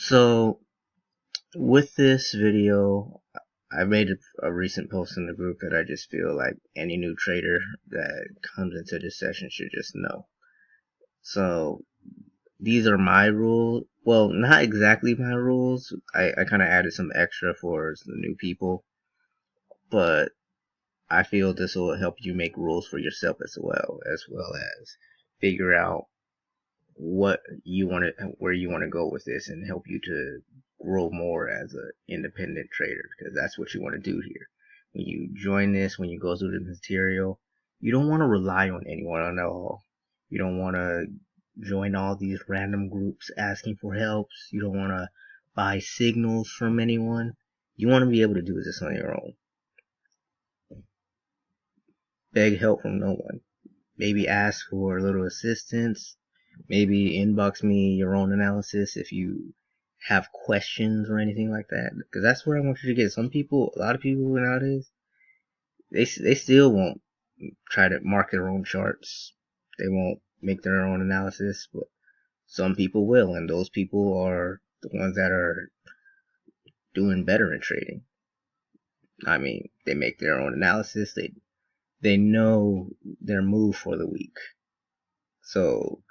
So with this video, I made a recent post in the group that I just feel like any new trader that comes into this session should just know. So these are my rules. Well, not exactly my rules. I kind of added some extra for the new people, but I feel this will help you make rules for yourself as well as figure out what you want to, where you want to go with this, and help you to grow more as an independent trader, because that's what you want to do here. When you join this, when you go through the material, you don't want to rely on anyone at all. You don't want to join all these random groups asking for helps. You don't want to buy signals from anyone. You want to be able to do this on your own. Beg help from no one. Maybe ask for a little assistance. Maybe inbox me your own analysis if you have questions or anything like that. Because that's where I want you to get. A lot of people nowadays, they still won't try to mark their own charts. They won't make their own analysis, but some people will, and those people are the ones that are doing better in trading. I mean, they make their own analysis. They know their move for the week. So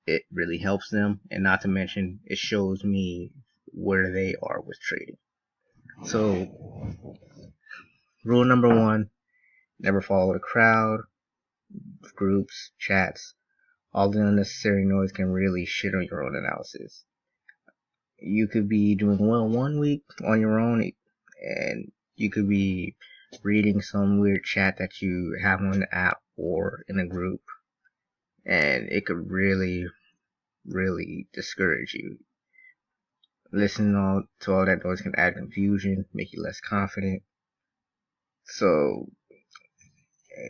it really helps them, and not to mention it shows me where they are with trading. So rule number one, never follow the crowd, groups, chats. All the unnecessary noise can really shit on your own analysis. You could be doing well one week on your own, and you could be reading some weird chat that you have on the app or in a group, and it could really discourage you. Listening to all that noise can add confusion, make you less confident. So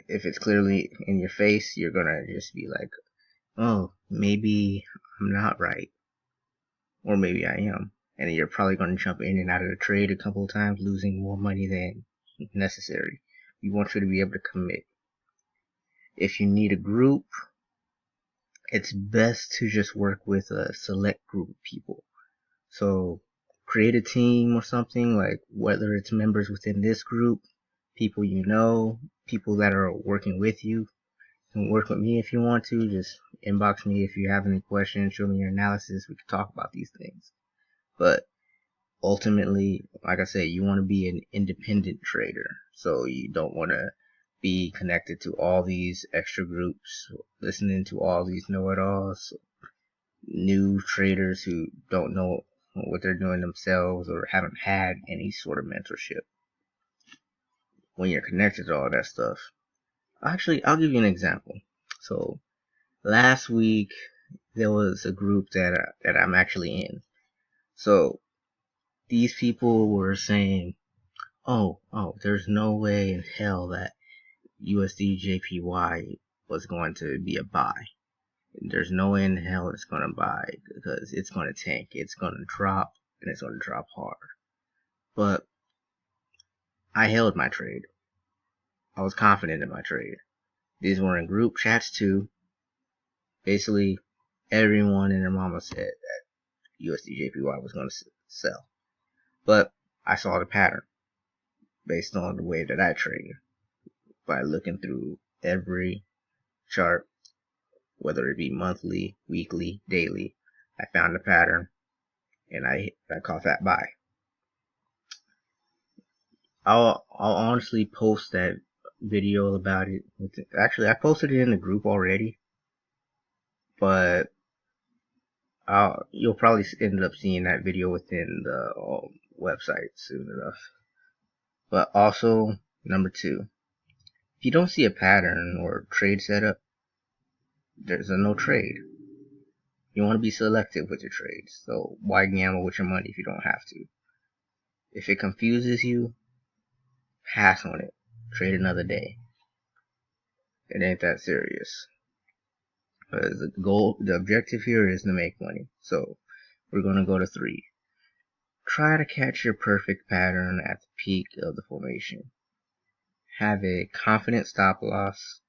if it's clearly in your face, you're gonna just be like, oh, maybe I'm not right, or maybe I am. And you're probably gonna jump in and out of the trade a couple of times, losing more money than necessary. We want you to be able to commit. If you need a group, it's best to just work with a select group of people. So create a team or something, like whether it's members within this group, people you know, people that are working with you. You can work with me if you want to. Just inbox me if you have any questions, show me your analysis. We can talk about these things. But ultimately, like I say, you want to be an independent trader. So you don't want to be connected to all these extra groups, listening to all these know-it-alls, new traders who don't know what they're doing themselves or haven't had any sort of mentorship. When you're connected to all that stuff, actually, I'll give you an example. So last week there was a group that I'm actually in. So these people were saying, oh, there's no way in hell that USD JPY was going to be a buy. There's no way in hell it's going to buy, because it's going to tank. It's going to drop, and it's going to drop hard. But I held my trade. I was confident in my trade. These were in group chats too. Basically, everyone and their mama said that USD JPY was going to sell. But I saw the pattern based on the way that I trade, by looking through every chart, whether it be monthly, weekly, daily. I found the pattern, and I caught that buy. I'll honestly post that video about it. Actually, I posted it in the group already, but you'll probably end up seeing that video within the website soon enough. But also, number two, if you don't see a pattern or trade setup, there's a no trade. You want to be selective with your trades, so why gamble with your money if you don't have to? If it confuses you, pass on it. Trade another day. It ain't that serious. Because the objective here is to make money. So we're going to go to 3. Try to catch your perfect pattern at the peak of the formation. Have a confident stop loss,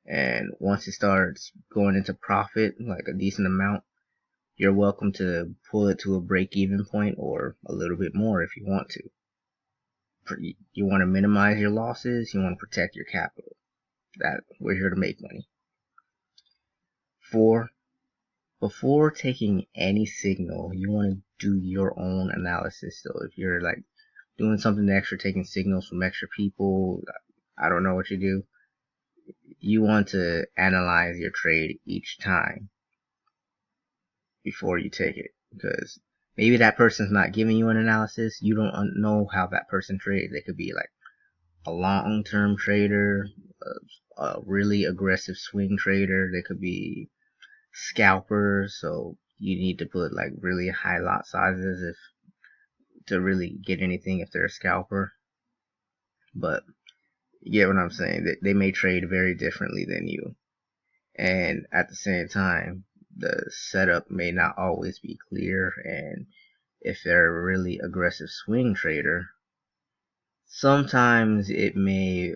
and once it starts going into profit, like a decent amount, you're welcome to pull it to a break-even point or a little bit more if you want to. You want to minimize your losses. You want to protect your capital. That we're here to make money. 4. Before taking any signal, you want to do your own analysis. So if you're like doing something extra, taking signals from extra people, I don't know what you do. You want to analyze your trade each time before you take it, because maybe that person's not giving you an analysis. You don't know how that person trades. They could be like a long-term trader, a really aggressive swing trader. They could be scalpers, so you need to put like really high lot sizes if to really get anything if they're a scalper. But you get what I'm saying. They may trade very differently than you, and at the same time, the setup may not always be clear. And if they're a really aggressive swing trader, sometimes it may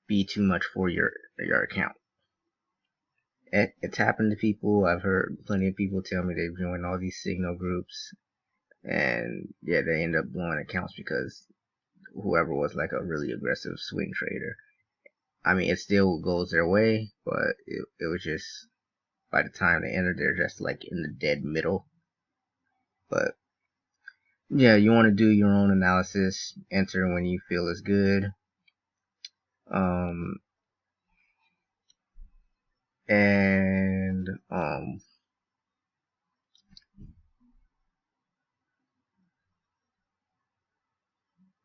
be too much for your account. It's happened to people. I've heard plenty of people tell me they've joined all these signal groups, and yeah, they end up blowing accounts because whoever was like a really aggressive swing trader. I mean, it still goes their way, but it was just, by the time they entered, they're just like in the dead middle. But yeah, you want to do your own analysis, enter when you feel is good. And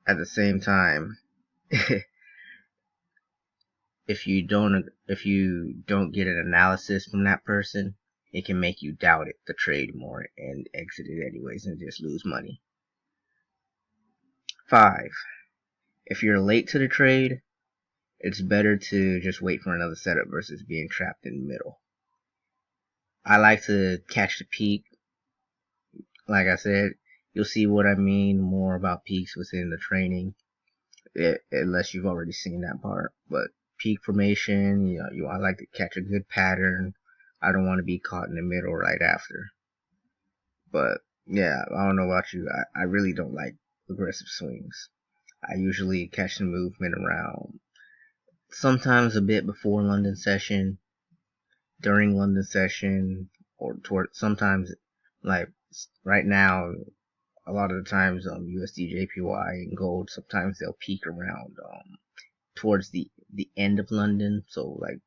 at the same time, if you don't get an analysis from that person, it can make you doubt the trade more and exit it anyways and just lose money. 5. If you're late to the trade, it's better to just wait for another setup versus being trapped in the middle. I like to catch the peak. Like I said, you'll see what I mean more about peaks within the training, unless you've already seen that part. But peak formation, I like to catch a good pattern. I don't want to be caught in the middle right after. But yeah, I don't know about you. I really don't like aggressive swings. I usually catch the movement around, sometimes a bit before London session, during London session, or toward sometimes, like right now, a lot of the times USD JPY and gold, sometimes they'll peak around towards the end of London, so like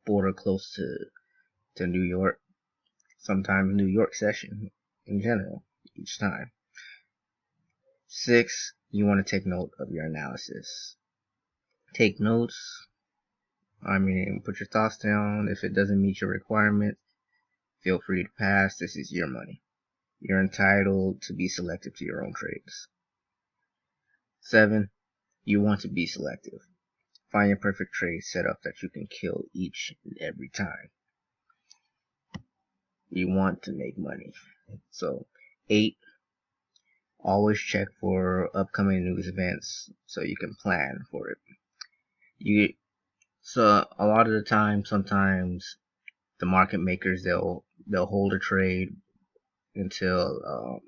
border close to New York. Sometimes New York session in general each time. 6, you want to take note of your analysis. Take notes. I mean, put your thoughts down. If it doesn't meet your requirement, feel free to pass. This is your money. You're entitled to be selective to your own trades. 7, you want to be selective. Find your perfect trade setup that you can kill each and every time. You want to make money. So, 8, always check for upcoming news events so you can plan for it. So a lot of the time, sometimes the market makers, they'll hold a trade until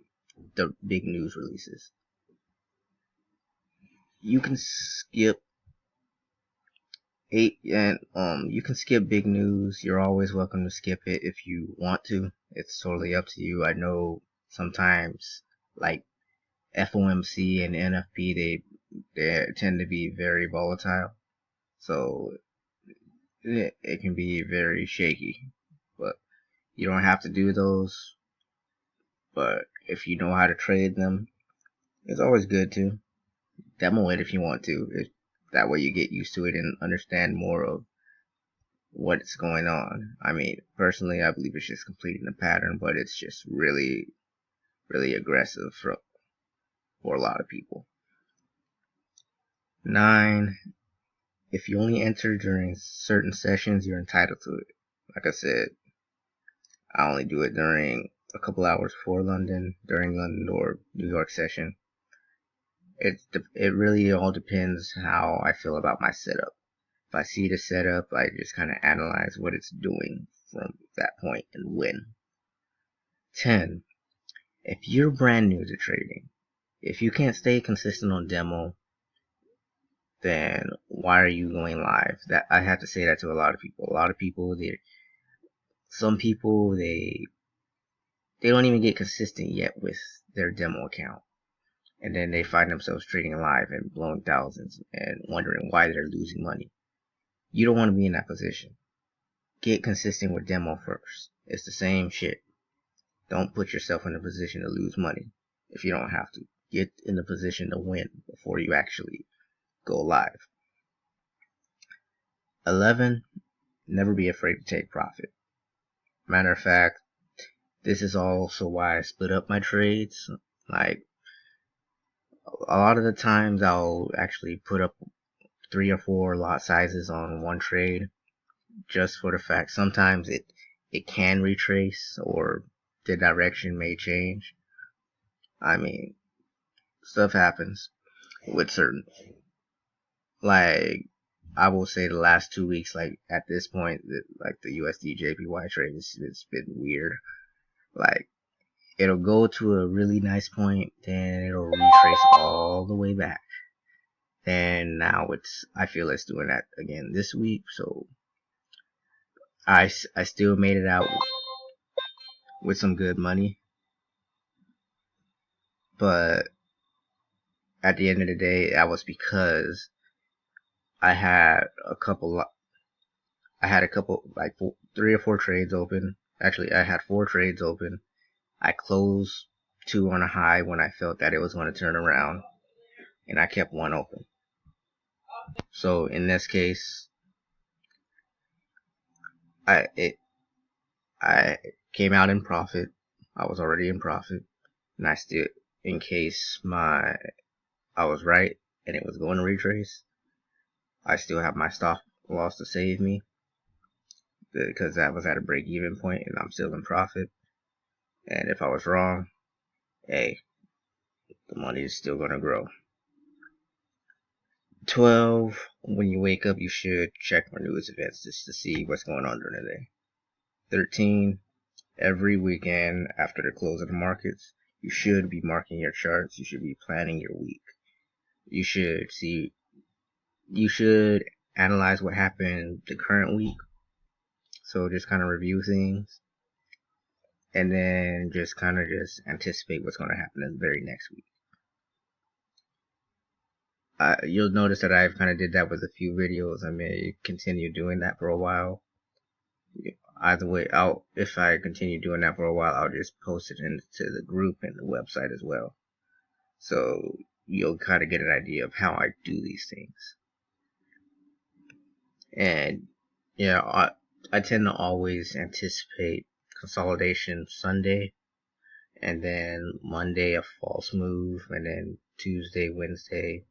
the big news releases. You can skip you can skip big news. You're always welcome to skip it if you want to. It's totally up to you. I know sometimes like FOMC and NFP, they tend to be very volatile, so it can be very shaky. But you don't have to do those. But if you know how to trade them, it's always good to demo it if you want to. That way you get used to it and understand more of what's going on. I mean, personally, I believe it's just completing a pattern, but it's just really, really aggressive for a lot of people. 9, if you only enter during certain sessions, you're entitled to it. Like I said, I only do it during a couple hours before London, during London or New York session. It really all depends how I feel about my setup. If I see the setup, I just kind of analyze what it's doing from that point and win. 10. If you're brand new to trading, if you can't stay consistent on demo, then why are you going live? That I have to say that to a lot of people. A lot of people, some people, they don't even get consistent yet with their demo account. And then they find themselves trading live and blowing thousands and wondering why they're losing money. You don't want to be in that position. Get consistent with demo first. It's the same shit. Don't put yourself in a position to lose money if you don't have to. Get in a position to win before you actually go live. 11. Never be afraid to take profit. Matter of fact, this is also why I split up my trades. Like, a lot of the times I'll actually put up 3 or 4 lot sizes on one trade, just for the fact sometimes it can retrace or the direction may change. I mean, stuff happens with certain, like, I will say the last 2 weeks, like at this point, like the USD JPY trade, it's been weird. Like, it'll go to a really nice point, then it'll retrace all the way back. And now I feel it's doing that again this week, so I still made it out with some good money. But at the end of the day, that was because I had a couple, like 3 or 4 trades open. Actually, I had 4 trades open. I closed 2 on a high when I felt that it was going to turn around, and I kept 1 open. So in this case, I came out in profit. I was already in profit, and I still, in case I was right and it was going to retrace, I still have my stop loss to save me, because that was at a break even point and I'm still in profit. And if I was wrong, hey, the money is still going to grow. 12. When you wake up, you should check for news events just to see what's going on during the day. 13. Every weekend after the close of the markets, you should be marking your charts. You should be planning your week. You should analyze what happened the current week. So just kind of review things, and then just kind of just anticipate what's going to happen in the very next week. You'll notice that I've kind of did that with a few videos. I may continue doing that for a while. Either way, if I continue doing that for a while, I'll just post it into the group and the website as well. So you'll kind of get an idea of how I do these things. And yeah, I tend to always anticipate consolidation Sunday, and then Monday a false move, and then Tuesday, Wednesday,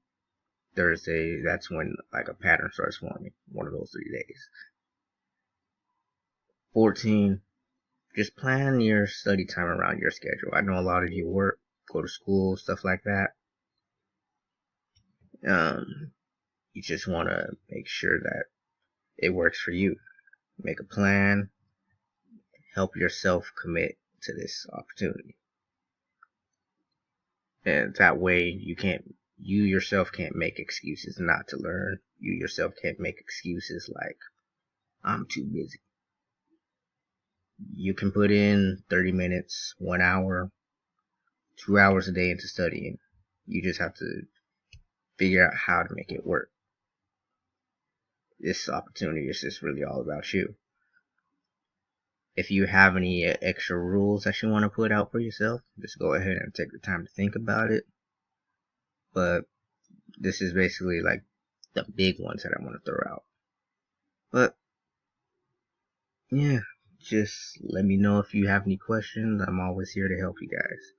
Thursday, that's when like a pattern starts forming. One of those 3 days. 14. Just plan your study time around your schedule. I know a lot of you work, go to school, stuff like that. You just want to make sure that it works for you. Make a plan. Help yourself commit to this opportunity. And that way you yourself can't make excuses not to learn. You yourself can't make excuses like, I'm too busy. You can put in 30 minutes, 1 hour, 2 hours a day into studying. You just have to figure out how to make it work. This opportunity is just really all about you. If you have any extra rules that you want to put out for yourself, just go ahead and take the time to think about it. But this is basically like the big ones that I want to throw out. But yeah, just let me know if you have any questions. I'm always here to help you guys.